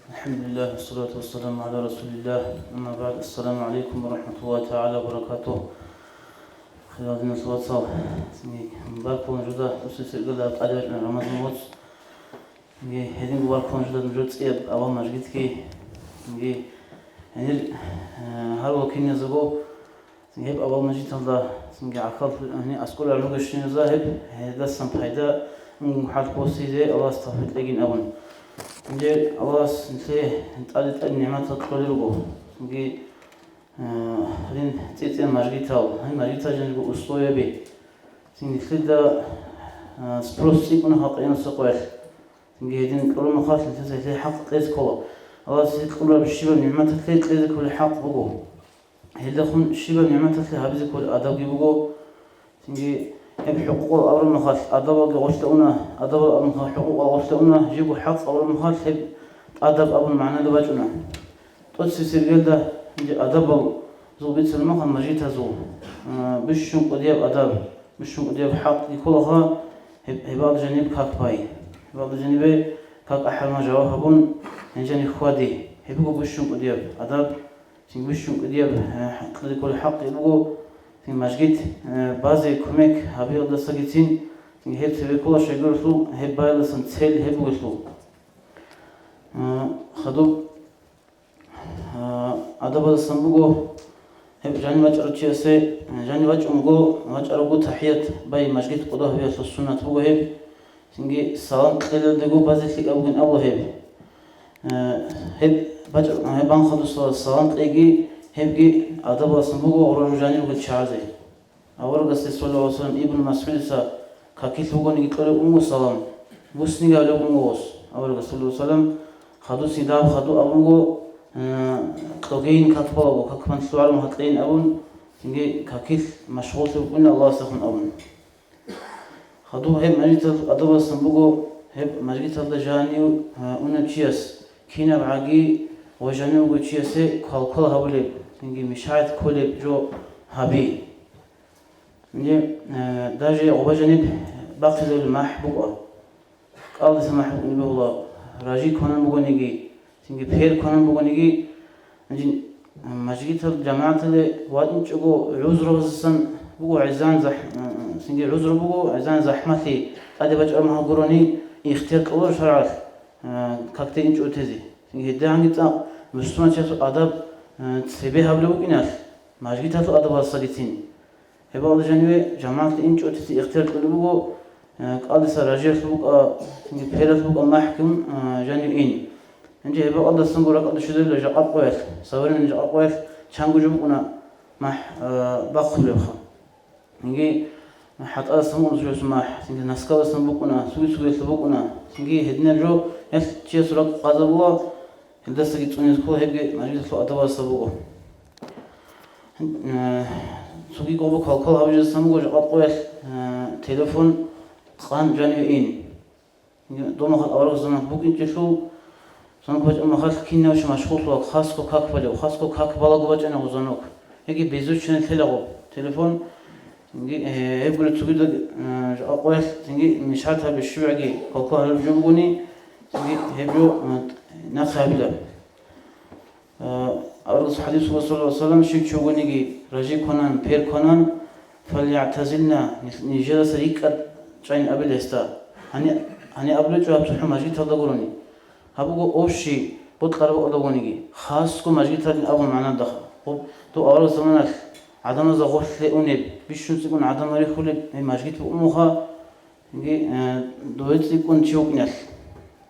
الحمد لله والصلاة والسلام على رسول الله. أما بعد، السلام عليكم ورحمة الله تعالى وبركاته. خلال الصلاة صار مبارك ونجدا أسس قلة قدر رمضان وقت هذين مبارك ونجدا نجود سياب أول ما جيت كي يعني هر وكين يزقو هب أول ما جيت الله عقل هني أسكول على لغة ذاهب هذا السمحيدا من حال قوسي زي الله استغفر لكن أول نجي الله سنتي نتقلت النعمة تطلبه نجي هذين تيتي مارجيتاو هاي مارجيتا جنبو أسلوية بي نتلدا سبروسي كنا حقين سقوال نجي هذين كل مخاطر نتزاي حق قيس كلا الله سيد كل بالشباب نعمة تطلع قيس كل حق بقو هذا خون الشباب نعمة تطلع هبز كل أدب بقو نجي حقوق الأمر المخالف أدب غشتونا أدب المخالف حقوق غشتونا جيبوا حق أمر المخالف أدب أبو المعنى لواجنا تقصي سيرجل ده أدب زو بيت سلمة مجيد هزو بيشون قديم أدب بيشون قديم حق يكلها هباد جانب كاك باي هباد جانب كاك أحد ما جواه هبون إنجاني خوادي هبقوا بيشون قديم أدب تين بيشون قديم قد كل حق يبقوا تين مجيد بعضي كمك هبي الله سجيتين تين هب تبي كل شيء يقولوا هب بايل سنتيل هب يقولوا خدو أدب السنبوغو هب جاني وجه رتشيسه جاني وجه أمغو وجه أرغو تحيات باي مجيد قضاه بيا السنة بوغو هب تينجي سلام قليل دغو بعضي لك أبوين أبو هب بجر هبان خدو سلام تيجي هبجي أدب السنبوغو ورجو جاني وقت شعزي أول قصة صلى الله عليه وسلم ابن مسعود سا كاكيل بوغو نيجي أمو سلام بوسني قالوا أموس أول قصة صلى الله عليه وسلم خدو سيداب خدو أبوغو كلوجين كاتبوا كمان سؤال مهتلين أبون تيجي كاكيل مشغول تبون الله سخن أبون خدو هب مجلس أدب السنبوغو هب مجلس اللجانيو ونجيس كينا بعجي وجانيو وجيسه كل هبلي تيجي مشاهد كل جو هبي نجي داجي وبجانب باقي ذي المحبوبة قال سمح نبي الله راجي كنا بقولنيجي تيجي بخير كنا بقولنيجي نجي مجلس الجماعة اللي وادن تجو عذر وزسن بقو عزان تيجي عذر بقو عزان زحمتي هذا بجأ مها قروني يختار كل شرع كاكتين جو تزي تيجي ده عندي تا مسلمان شخص أدب تسبيه هبلو كناش مجلس الأدب الصليتين هبا الله جانوي جماعة إنجو تزي اختار كل بقو قال سراجير سوق تيجي بخير سوق المحكم جانوين نجي هبا الله سنقول لك الله شديد لجأ قويف صورنا نجأ قويف شانقو جبنا مح باخذ لبخا نجي حتى أسمع نجوا سماح نجي نسكال سنبوكنا سوي سبوكنا نجي هدنا جو نفس شيء سرق قدر الله هذا سجيت ونسكول هبجي مجلس لو أتوا سبوكه سوقي قبوك هالكل هبجي سنبوك جا قويف تلفون قان جانيين دوما خد أورق زمان بوكين تشوف زنك بج أما خاص كينا وش مشغول لك خاص كو كاك بلو خاص كو كاك بلاغ بج أنا وزنوك هيك بيزوج شنو تلاقو تليفون تيجي يقول تقول أقوى تيجي مشاتها بالشبعي كوكو هالجوبوني تيجي هبجو نخابله أرز حديث صلى الله عليه وسلم شيء شووني رجي كونان بير كونان فليعتزلنا نجلس ريكا جاين قبل هستا هني قبل جواب صحيح ماجي تلاقوني هبغو أوشي بطلع بقولونيجي خاص كم مجلس أول معنا دخل تو أول زمان عدم زغوح لأنيب بيشون سيكون عدم مريخ خلي مجلس بأمها يجي دويت سيكون شوك ناس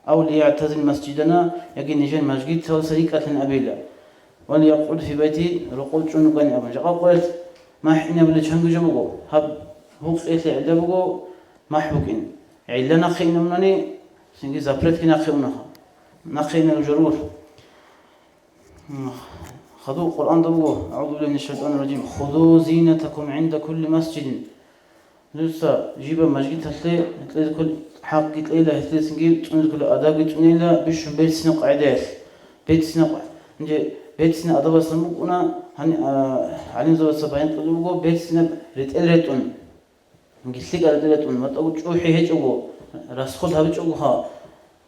أو ليعتزل مسجدنا يجي نجين مجلس ثلاث سريكة أبيلا وليقعد في بيتي رقود شنو كان أبن جاب قلت ما حنا بلي شنو جابوه هب هو إيش عدبوه ما حبكين علنا خينا منني سنجي زبرت كنا خيونها نقينا الجرور خذوا القرآن دبوه أعوذ بالله من الشيطان الرجيم خذوا زينتكم عند كل مسجد لسه جيبه مسجد تلاقي كل حق تلاقي له تلاقي سنجيب تقول كل أداء تقول له بيش بيت سنق عداس بيت سنق نجى بيت سنق أداء سنقنا هني علم زود سبعين تقولوا بيت سنق رتقلتون نجسلك رتقلتون ما تقول شو حي هجوا راسخل هبجوها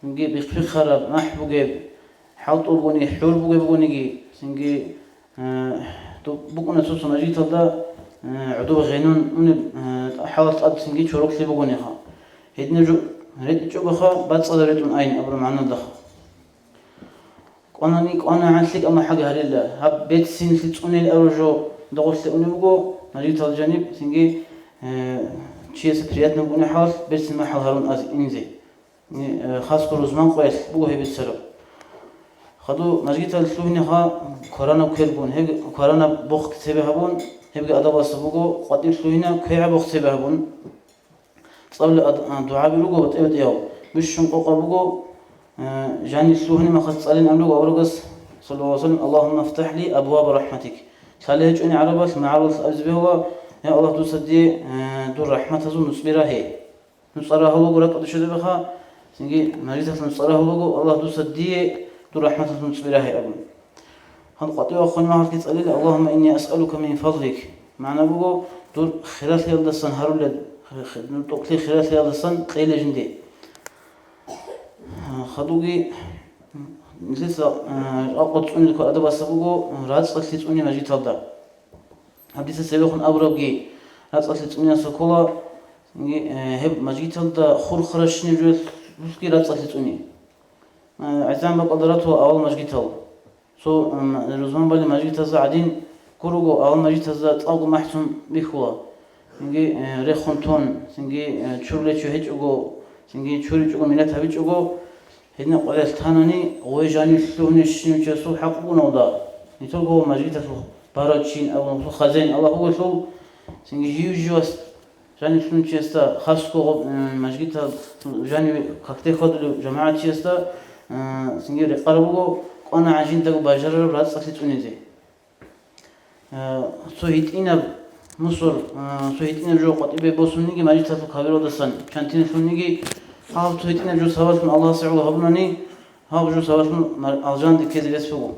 نجي بيخرب محبوجب حاط بقوني حور بقوني سنجي تو بقونا سوسو مجيت هذا عدو غينون من حاولت أب سنجي شروق لي بقوني خا هيدنا جو هيد جو بخا بعد صدرتون أين أبر معنا دخا أنا عنسلك أما حاجة هللا هب بيت سين سيتوني الأرجو دغوس لأني بقو مجيت هذا الجانب سنجي شيء سكرياتنا بقوني حال بس ما حال هرون أز إنزي خاص كل زمان قياس بقو هي بالسلام خدو مجيت السلوهني خا كورونا كيربون هيك كورونا بوخ سبه هبون هيك أدب سبقو قديم سلوهنا كيع بوخ سبه هبون صبل دعاء بلوجو بتقبل ياو مش شنقو بقو جاني سلوهني ما خص سألين أملوجو أورجس صلى الله عليه وسلم اللهم افتح لي أبواب رحمتك سأله جوني عربس معروف أزبه هو يا الله تصدي دور رحمته زون نصبره هي نصره هو قرأت قديش ده بخا سنجي مجيت نصره هو الله تصدي دور رحمته نصبره هي أبو هذا قطيع أخوان ما هالكيس قليل اللهم إني أسألك من فضلك معنا بقو دور خلاص يلا الصن هرولد نطقلي خلاص يلا الصن قيل جندي خدوجي لسه أقط أنك أدب السبوجو رأس قصة أني مجيت هذا حديث السبيخون أبرقي رأس قصة أني سكولا هب مجيت هذا خور خرش نجول بسكي رأس قصة أني عزام بقدرته أول مجيت هذا سو الرزمان بالي مجيت هذا عدين كروجو أول مجيت هذا تلاقو محسن بخوا سنجي ريخونتون سنجي شورلة شهيج أجو سنجي شوري أجو منات هبيج أجو هنا قلت ثاني ويجاني سلوني شنو جسوا حقونا ودا نتوقع مجيت هذا باراتشين أو خزين الله هو سو سنجي يوجوس جاني سلون جستا خاصكو مجيت جاني كاكتي خد جماعة جستا سنجي رقابو أنا عايزين تقو بجرب رأس أكيد ونزي سويت إنا مصر سويت إنا جو قطيبة بوسونيجي ماجي تفو خبير ودسان كانتين سونيجي هاو سويت إنا جو سوات من الله سعود هبناني هاو جو سوات من الجان دي كذي بس فوق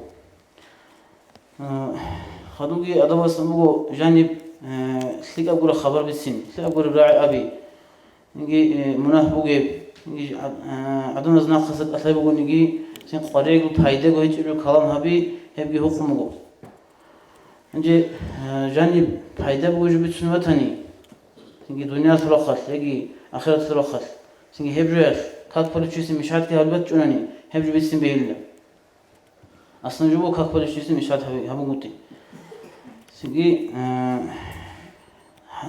خدوجي أدوات سموجو جانب سليك أقول خبر بالسن سليك أقول راعي أبي نيجي مناه بوجي نيجي عدم زنا خسد أثلي بوجو نيجي سين قريق وفايدة وهيج إلو كلام هبي هبي حكمه إنجي جانب فايدة بوجو بتشنو تاني سينجي دنيا ثلاثة يجي آخرة ثلاثة سينجي هبريال كاك بلوشيس مشاهد كهالبات جوناني هبري بيسين بيهلا أصلا جوو كاك بلوشيس مشاهد هبو موتي سينجي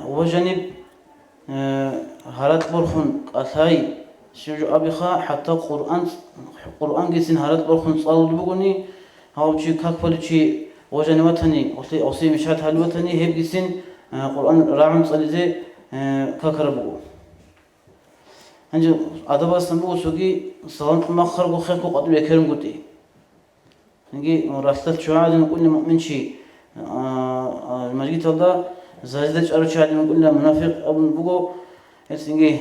وجانب هارات برخون أثاي شجع أبيخا حتى قرآن جسين هارات برخون صاروا لبقوني هاو شيء كاكفل شيء وجن وطني أصي مشهد هالوطني هيب جسين قرآن راعم صلي زي كاكربو هنجي أدبا سنبو سوقي صلان مخر بخير قطب يكرم قدي هنجي راسلت شعاد نقول مؤمن شيء المجيد الله زايدة أرو شعاد نقول منافق أبن بقو هسينجي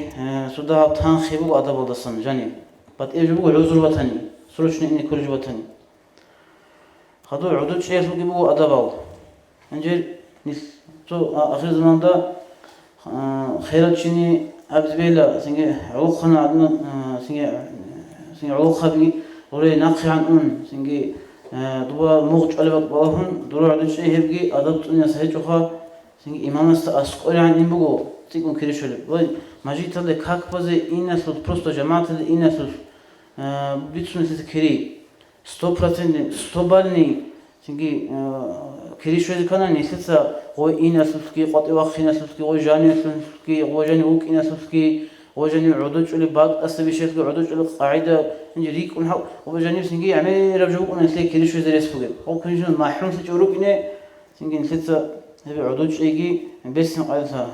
سودا تان خيبو أدب ودسان جاني بات إيجابو عذر وطني سرچني إني كرج وطني خدو عدود شيء سوقي بقو أدبال إنجيل نس تو آخر زمان دا خيرات شيني أبز بيلا سينجي عوق خنا عدنا سينجي عوق خبي وري ناقش عن سينجي دوا موج على بقولهم دور عدود شيء هبقي أدب تنيا سهجوها سينجي إمام أسقول عن إن بقو تيكون كده شغله وين ماجي تلي كاك بازي إناس بروستو جماعة تلي إناس بيتسون تذكري 100% ستوبالني تيجي كده شغله كنا نسيتها هو إناس كي قطع وقت إناس كي هو جاني كي هو جاني وك إناس كي هو جاني عدود شغله بعض أصل بيشيل عدود شغله قاعدة نجريك ونحو هو جاني تيجي عمي رجعوا ونسلي كده شغله درس فوق هو كل شيء ما حرم تجرب إنه تيجي نسيتها هذا عدود شيء بس نقالتها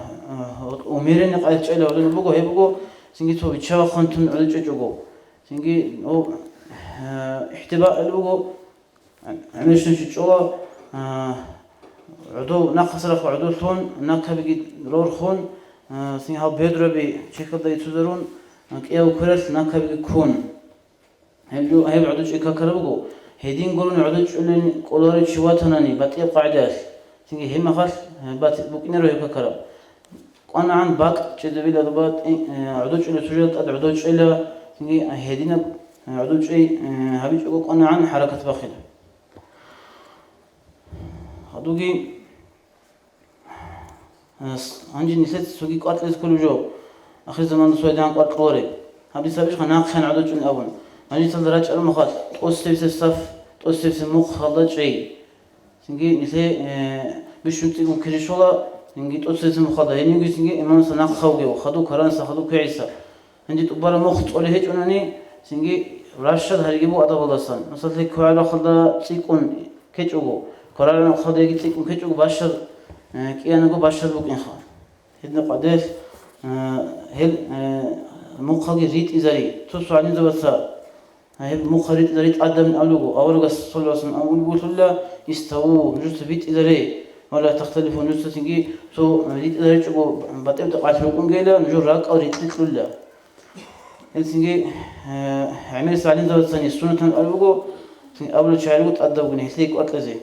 أميرين نقالت شيء لو نبغو هي بغو سنجي تو بتشاو خنتون عدود شيء جوجو سنجي أو احتباء البغو عملش نشيء شو عدو ناقص رخ عدو ثون ناقة بيجي رور خون سنجي هاو بيدرو بي شكل ده يتزرون كأو كرس ناقة بيجي كون هي عدود شيء ككربغو هيدين قولون عدود شيء قولوري شواتناني بتيب قاعدة سنجي هم خاص بات بوكينه روي ككرب أنا عن باك جدبي لدبات عدوش إلى سجلت عدوش إلى سنجي هدينا عدو شيء هبيج أقول أنا عن حركة بخيل هدوجي عندي نسيت سوقي قاتل كل جو آخر زمان سويدان قاتل قوري هبدي سبيش خناق خن عدو شن أول عندي تدرج المخاط أوستيف الصف أوستيف المخ هذا شيء سنجي نسي بيشوتي وكريشولا سنجي أوستيف المخاط هني يجي سنجي إمام سناق خوجي خدو كرانسا خدو كعيسى عندي تقبل مخ تقول هيك أناني سنجي راشد هرجيبو أدا بلاسان مثلا لك كوالو خدا تيكون كيجوجو كوالو خدا يجي تيكون كيجوجو باشر كي أنا جو باشر بوكين خان هذا قديش هل مخاجي ريت إزاري توسو عليه زبطة هل مخاريت إزاري تقدم من أولوجو صلى الله عليه وسلم أول بقول لا يستووا نجس بيت إزاري ولا تختلفوا نجس تيجي سو ريت إزاري تجو بتبدأ قاتلوكم جيلا نجور راك أو ريت تللا هلسنجي عمل سالين زود ثاني السنة الأولوجو أول شعروا تقدموا جنيه هسليك أتلزي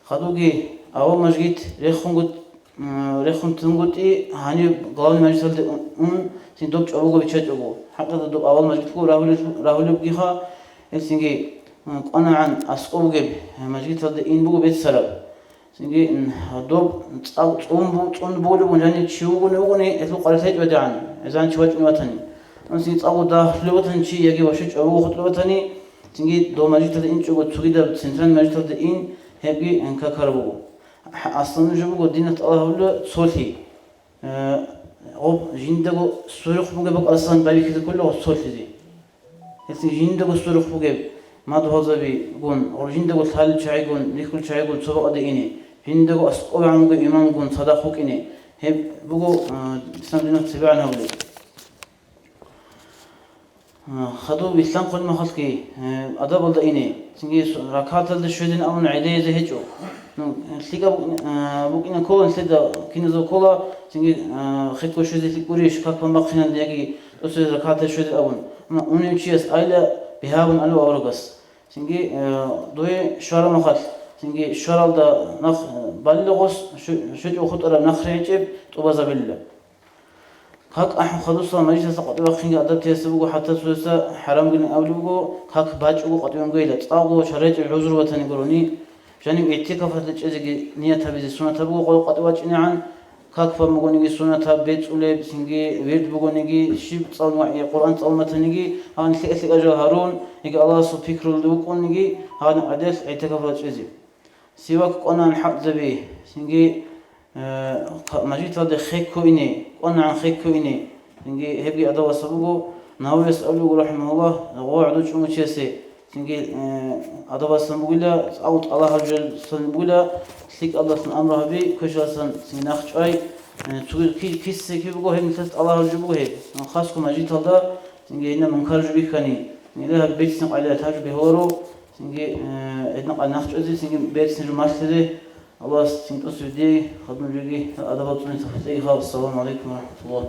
خدوجي أول ما جيت ريخون تنقطي هاني قاوي ما جسلت سندوب أبوجو بيشج أبو حتى تدوب أول ما جيت كو راهول بجيها هلسنجي أنا عن أسقو جيب ما جيت هذا إن بوجو بيت سلام سنجي دوب تون بولو مجاني تشيو نوغني إثلو قريتي بدعان إذا شوات نواتني أنسي تأو ده لوتن شيء يجي وشج أبو خد لوتني سنجي دو ما جيت هذا إن شو قد سويدا سنتران ما جيت هذا إن هبي إنك كربو أصلاً جبوا دينة الله ولا صوتي أو جندقو سرق بوجب أصلاً باقي كده كله صوتي دي هسي جندقو سرق بوجب ما ده هذا بيقول أو جندقو ثال شيء يقول ليكل شيء يقول سبق ده إني جندقو أسقوا عنه إمام يقول صدقوك إني هب بقول سامدنا تبعنا هولي خدوا بإسلام كل ما خلقي أدب الله إني تيجي ركعات الشهدين أو نعيدة زي هجو سليكا بوكينا كولا سيدا كينا زو كولا تيجي خيكو شهدي تكوريش كاكا مقخنا ديجي أسود ركعات الشهدين أون أوني وشيس أيلا بهاون ألو أورغس تيجي دوي شوارع مخال تيجي شوارع دا نخ بالغوس شجو خطرة نخريجب توبازا بالله كاك أحد خلصنا مجلس قطع وخينجا أدب تيسبوجو حتى سوسة حرام جن أولوجو كاك باجو قطع ينقيله تأغو شريج العذر وتاني قروني جاني اعتكاف هتلجأ نية تبي السنة تبوجو قل قطع واجنا عن كاك فمقولني السنة تبيت ولا بسنجي ويد بقولني شيب تصل معي القرآن تصل متنجي هان ثلاث أجر هارون يجي الله سبحانه لوقوني هان عدس اعتكاف هتلجأ سواك قنا الحق ذبيه سنجي ماجيت هذا خيكو إني وأنا عن خيكو إني سنجي هبي أدوى سبوجو ناويس أولو رحمه الله وعدو شو متشاسي سنجي أدوى سنبولا أوت الله رجل سنبولا سلك الله سن أمره بي كشلا سن سنخش أي تقول كيس كي بقول هم مثل الله رجل بقول خاصكم ماجيت هذا سنجي هنا منكر جبي كني إذا بيت سن على تاج بهورو سنجي إذا قال نخش أزي سنجي بيت سن جماسة الله سنتوسف دي خدمة جدي أدبات من تفتيها والسلام عليكم ورحمة الله